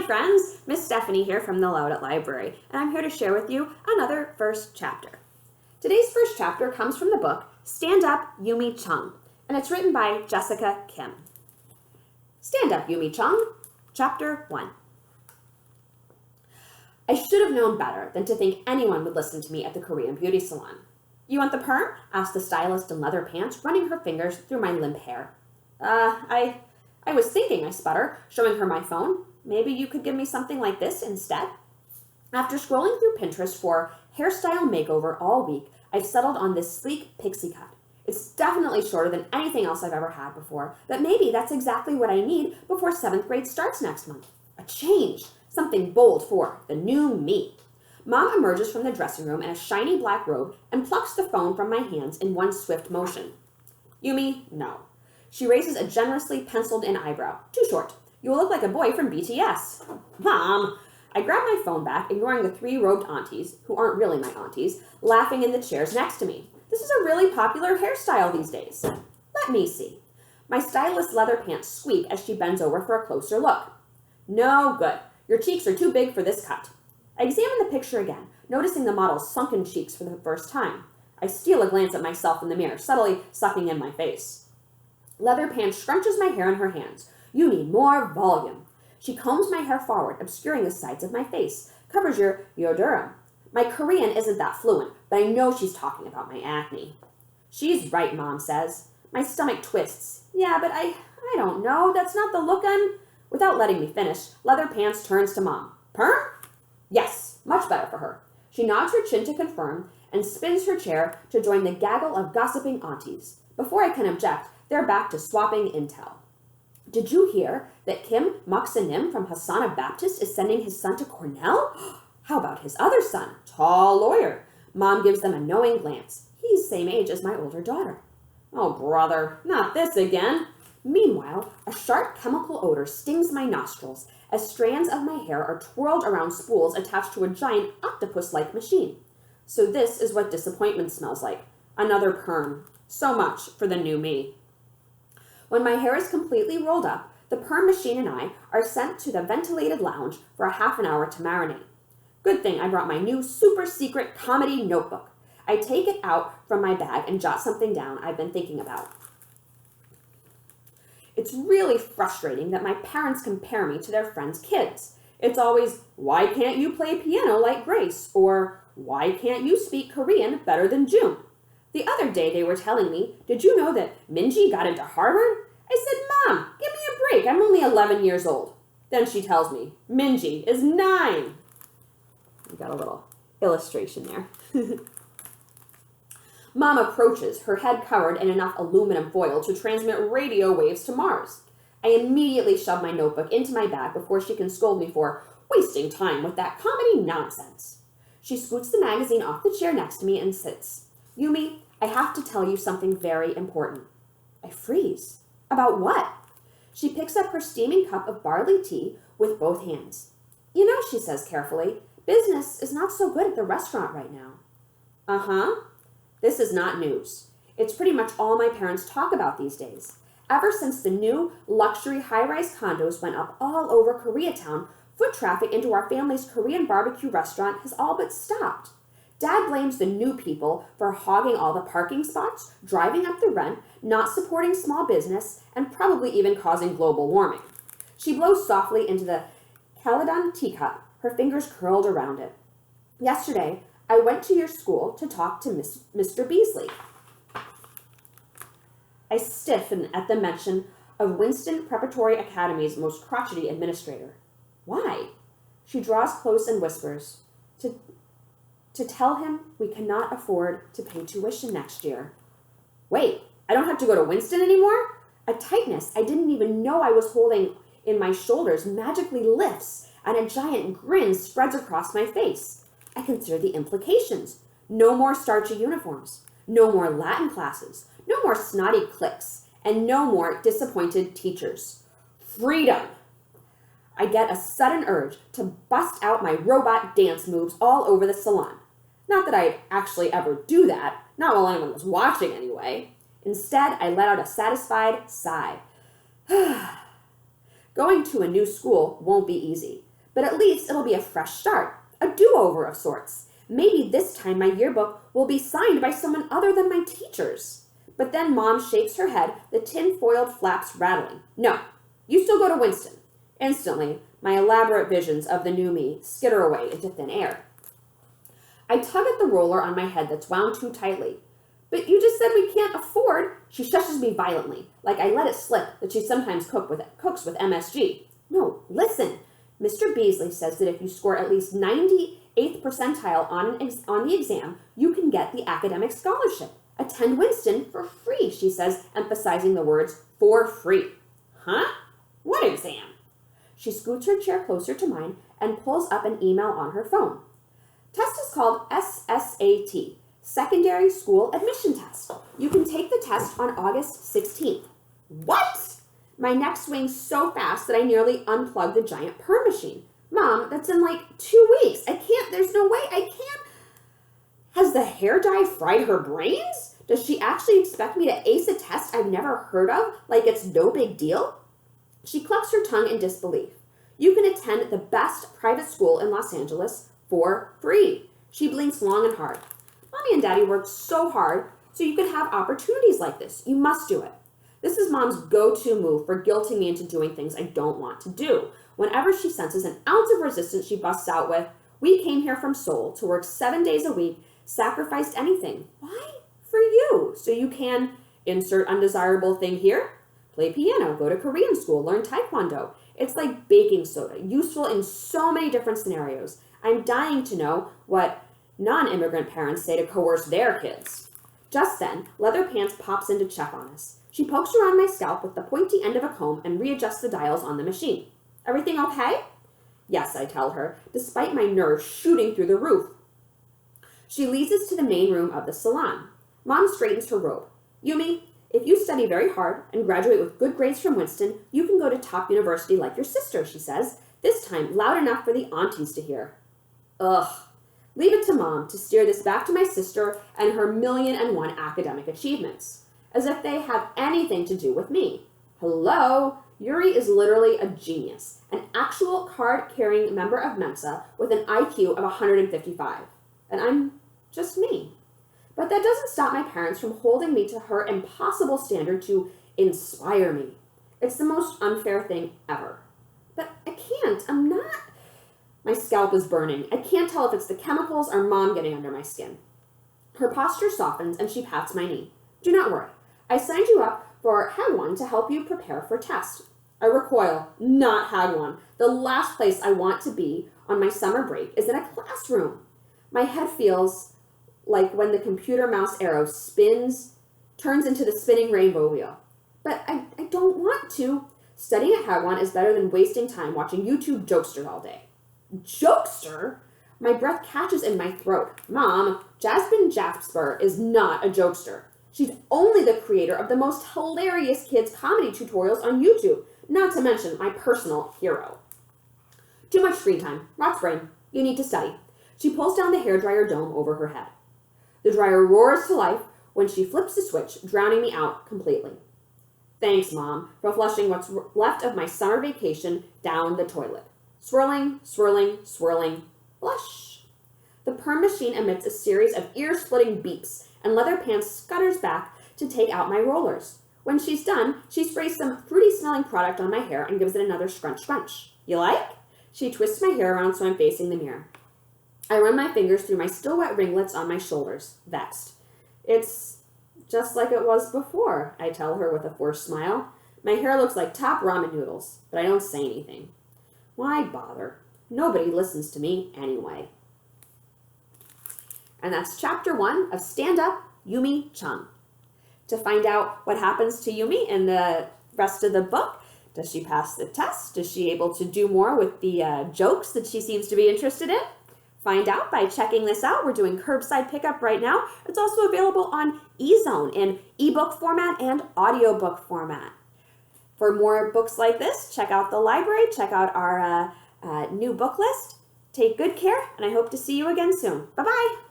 Hi friends, Miss Stephanie here from the Aloud Library, and I'm here to share with you another first chapter. Today's first chapter comes from the book Stand Up, Yumi, Chung, and it's written by Jessica Kim. Stand Up, Yumi, Chung, Chapter 1. I should have known better than to think anyone would listen to me at the Korean beauty salon. You want the perm? Asked the stylist in leather pants, running her fingers through my limp hair. I was thinking, I sputter, showing her my phone. Maybe you could give me something like this instead? After scrolling through Pinterest for hairstyle makeover all week, I've settled on this sleek pixie cut. It's definitely shorter than anything else I've ever had before, but maybe that's exactly what I need before 7th grade starts next month. A change, something bold for the new me. Mom emerges from the dressing room in a shiny black robe and plucks the phone from my hands in one swift motion. Yumi, no. She raises a generously penciled-in eyebrow. Too short. You will look like a boy from BTS. Mom! I grab my phone back, ignoring the 3 robed aunties, who aren't really my aunties, laughing in the chairs next to me. This is a really popular hairstyle these days. Let me see. My stylist's leather pants squeak as she bends over for a closer look. No good. Your cheeks are too big for this cut. I examine the picture again, noticing the model's sunken cheeks for the first time. I steal a glance at myself in the mirror, subtly sucking in my face. Leather pants scrunches my hair in her hands. You need more volume. She combs my hair forward, obscuring the sides of my face. Covers your yodura. My Korean isn't that fluent, but I know she's talking about my acne. She's right, Mom says. My stomach twists. Yeah, but I don't know. That's not the look I'm... Without letting me finish, Leather Pants turns to Mom. Perm? Yes, much better for her. She nods her chin to confirm and spins her chair to join the gaggle of gossiping aunties. Before I can object, they're back to swapping intel. Did you hear that Kim Moksanim from Hasana Baptist is sending his son to Cornell? How about his other son, tall lawyer? Mom gives them a knowing glance. He's same age as my older daughter. Oh, brother, not this again. Meanwhile, a sharp chemical odor stings my nostrils as strands of my hair are twirled around spools attached to a giant octopus-like machine. So this is what disappointment smells like. Another perm. So much for the new me. When my hair is completely rolled up, the perm machine and I are sent to the ventilated lounge for a half an hour to marinate. Good thing I brought my new super secret comedy notebook. I take it out from my bag and jot something down I've been thinking about. It's really frustrating that my parents compare me to their friends' kids. It's always, why can't you play piano like Grace? Or, why can't you speak Korean better than June? The other day they were telling me, did you know that Minji got into Harvard? I said, Mom, give me a break. I'm only 11 years old. Then she tells me, Minji is 9. We got a little illustration there. Mom approaches, her head covered in enough aluminum foil to transmit radio waves to Mars. I immediately shove my notebook into my bag before she can scold me for wasting time with that comedy nonsense. She scoots the magazine off the chair next to me and sits. Yumi, I have to tell you something very important. I freeze. About what? She picks up her steaming cup of barley tea with both hands. You know, she says carefully, business is not so good at the restaurant right now. Uh-huh. This is not news. It's pretty much all my parents talk about these days. Ever since the new luxury high-rise condos went up all over Koreatown, foot traffic into our family's Korean barbecue restaurant has all but stopped. Dad blames the new people for hogging all the parking spots, driving up the rent, not supporting small business, and probably even causing global warming. She blows softly into the Caledon teacup, her fingers curled around it. Yesterday, I went to your school to talk to Mr. Beasley. I stiffen at the mention of Winston Preparatory Academy's most crotchety administrator. Why? She draws close and whispers, to tell him we cannot afford to pay tuition next year. Wait, I don't have to go to Winston anymore? A tightness I didn't even know I was holding in my shoulders magically lifts, and a giant grin spreads across my face. I consider the implications. No more starchy uniforms. No more Latin classes. No more snotty cliques. And no more disappointed teachers. Freedom! I get a sudden urge to bust out my robot dance moves all over the salon. Not that I'd actually ever do that, not while anyone was watching anyway. Instead, I let out a satisfied sigh. Going to a new school won't be easy. But at least it'll be a fresh start, a do-over of sorts. Maybe this time my yearbook will be signed by someone other than my teachers. But then Mom shakes her head, the tin-foiled flaps rattling. No, you still go to Winston. Instantly, my elaborate visions of the new me skitter away into thin air. I tug at the roller on my head that's wound too tightly. But you just said we can't afford. She shushes me violently, like I let it slip that she sometimes cooks with MSG. No, listen. Mr. Beasley says that if you score at least 98th percentile on the exam, you can get the academic scholarship. Attend Winston for free, she says, emphasizing the words, for free. Huh? What exam? She scoots her chair closer to mine and pulls up an email on her phone. Test is called SSAT, Secondary School Admission Test. You can take the test on August 16th. What? My neck swings so fast that I nearly unplug the giant perm machine. Mom, that's in like 2 weeks. There's no way, I can't. Has the hair dye fried her brains? Does she actually expect me to ace a test I've never heard of, like it's no big deal? She clucks her tongue in disbelief. You can attend the best private school in Los Angeles for free. She blinks long and hard. Mommy and Daddy worked so hard so you can have opportunities like this. You must do it. This is Mom's go-to move for guilting me into doing things I don't want to do. Whenever she senses an ounce of resistance, she busts out with, we came here from Seoul to work 7 days a week, sacrificed anything. Why? For you. So you can insert undesirable thing here, play piano, go to Korean school, learn Taekwondo. It's like baking soda, useful in so many different scenarios. I'm dying to know what non-immigrant parents say to coerce their kids. Just then, Leather Pants pops in to check on us. She pokes around my scalp with the pointy end of a comb and readjusts the dials on the machine. Everything okay? Yes, I tell her, despite my nerves shooting through the roof. She leads us to the main room of the salon. Mom straightens her robe. Yumi, if you study very hard and graduate with good grades from Winston, you can go to top university like your sister, she says, this time loud enough for the aunties to hear. Ugh. Leave it to Mom to steer this back to my sister and her 1,000,001 academic achievements, as if they have anything to do with me. Hello? Yuri is literally a genius, an actual card-carrying member of Mensa with an IQ of 155. And I'm just me. But that doesn't stop my parents from holding me to her impossible standard to inspire me. It's the most unfair thing ever. But I can't. I'm not. My scalp is burning. I can't tell if it's the chemicals or Mom getting under my skin. Her posture softens and she pats my knee. Do not worry. I signed you up for Hagwon to help you prepare for test. I recoil. Not Hagwon. The last place I want to be on my summer break is in a classroom. My head feels like when the computer mouse arrow turns into the spinning rainbow wheel. But I don't want to. Studying at Hagwon is better than wasting time watching YouTube jokesters all day. Jokester? My breath catches in my throat. Mom, Jasmine Jasper is not a jokester. She's only the creator of the most hilarious kids comedy tutorials on YouTube, not to mention my personal hero. Too much screen time. Rots brain. You need to study. She pulls down the hairdryer dome over her head. The dryer roars to life when she flips the switch, drowning me out completely. Thanks, Mom, for flushing what's left of my summer vacation down the toilet. Swirling, swirling, swirling, flush. The perm machine emits a series of ear-splitting beeps, and Leather Pants scutters back to take out my rollers. When she's done, she sprays some fruity-smelling product on my hair and gives it another scrunch scrunch. You like? She twists my hair around so I'm facing the mirror. I run my fingers through my still wet ringlets on my shoulders, vexed. It's just like it was before, I tell her with a forced smile. My hair looks like top ramen noodles, but I don't say anything. Why bother? Nobody listens to me anyway. And that's chapter 1 of Stand Up, Yumi Chung. To find out what happens to Yumi in the rest of the book, does she pass the test? Is she able to do more with the jokes that she seems to be interested in? Find out by checking this out. We're doing curbside pickup right now. It's also available on eZone in ebook format and audiobook format. For more books like this, check out the library, check out our new book list. Take good care, and I hope to see you again soon. Bye-bye.